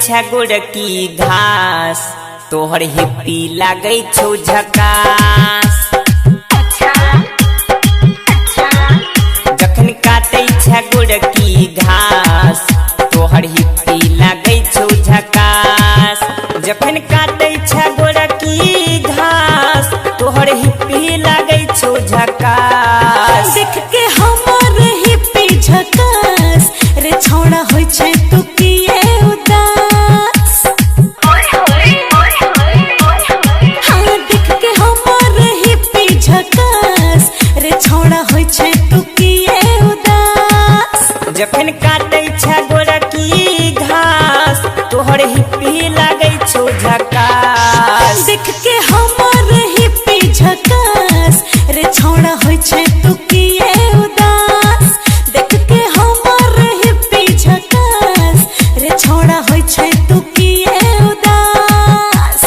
छै गोरकी घास तोहर हिप्पी लागै छौ झकास। जखन काटै छै गोरकी घास तोहर हिप्पी लागै छौ झकास। जखन काटै छै गोरकी घास तोहर हिप्पी लागै छौ झकास। देख के हमर हिप्पी झकास रे छौड़ा होय छै तू किए उदास। हाँ देख के हमर हिप्पी झकास रे छौड़ा होय छै तू किए उदास। जखन काटै छै गोरकी घास तोहर हिप्पी लागै छौ झकास। देख के हमर हिप्पी झकास रे छौड़ा होय छै तू किए उदास। देख के हमर हिप्पी झकास रे छौड़ा होय छै तू किए उदास।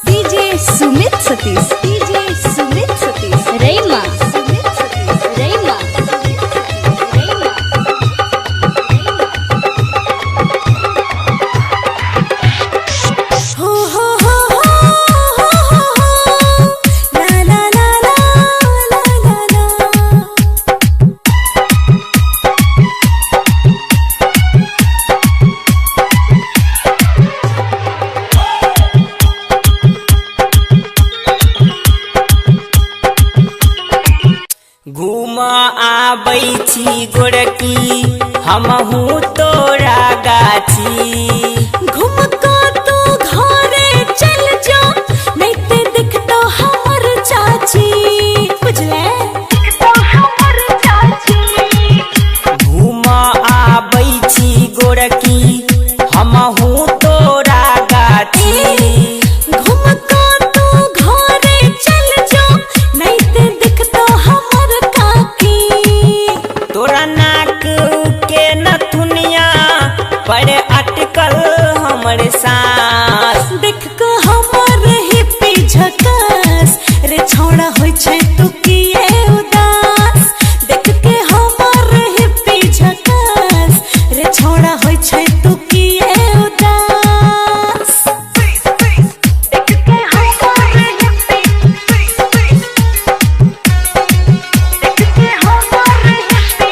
DJ Sumit Satish, DJ Sumit Satish रैमा, Sumit Satish रैमा, रैमा। हो हो हो हो ला ला ला ला ला ला। घूम आबै छी गोरकी हमहू तोरा गाछी। घूम का तू घरे चल जा नहीं ते दिखतो हमर चाची। बुझले घूम आबै छी गोरकी हमहू तोरा गाछी। घूम का तू घरे चल जा नहीं ते दिखतो हमर काकी। तोरा नाक के नथुनिया पर अटकल हमर सांस। देख के हमर हिप्पी झकास रे छौड़ा होय छै तू किए उदास। देख के हमर हिप्पी झकास रे छौड़ा होय छै तू किए उदास। देख के हमर हिप्पी देख के हमर हिप्पी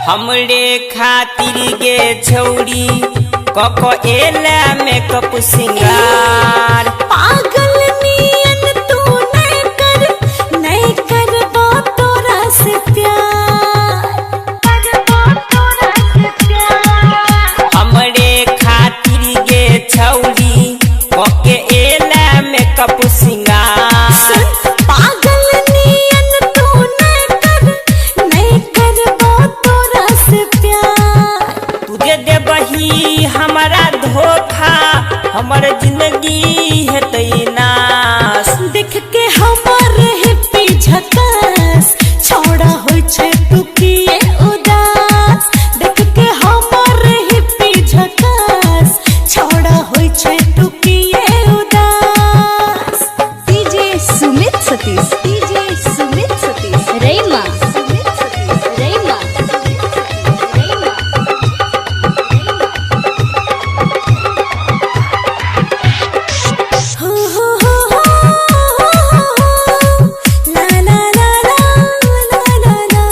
हमरे खातिर गे छौरी कक एला मेकअप सिंगार। पागल नियन तू नहीं करबो तोरा से प्यार। हमरे खातिर गे छौरी कक एला मेकअप सिंगार। पागल नियन तू नहीं करबो तोरा से प्यार। तुझे देबही हमारा धोखा हमर जिंदगी हेतै नाश। देख के हमर हिप्पी झकास छौड़ा होय छै तू किए उदास। देख के हमर हिप्पी झकास छौड़ा होय छै तू किए उदास। DJ Sumit Satish, DJ Sumit Satish रैमा, Sumit Satish रैमा, रैमा। हो हो हो हो ला ला ला ला ला ला।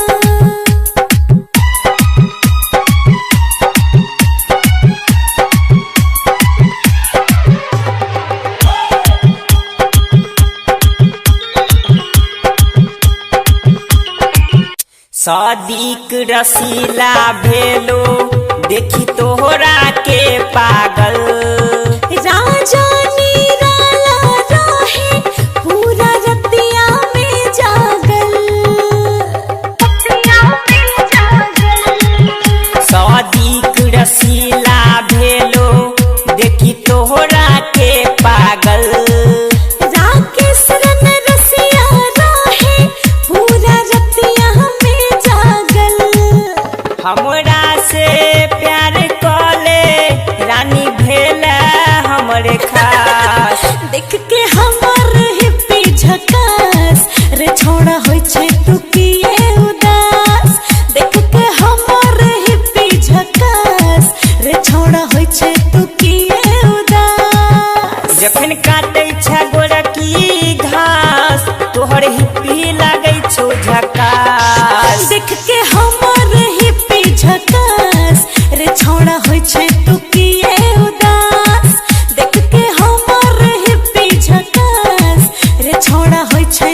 सदीक रसीला भेलो देखी तोहरा के पागल। राजा निराला रहे पूरा रतिया में जागल। सदीक रसीला भेलो देखी तोहरा के पागल। राकेश रन रसिया रहे पूरा रतिया में जागल। हमरा से प्यार कले रानी भेला हमरे खा। हिप्पी लागै छौ झकास। देख के हमर हिप्पी झकास रे छौड़ा होइ छै तू किए उदास। देख के हमर हिप्पी झकास रे छौड़ा होइ छै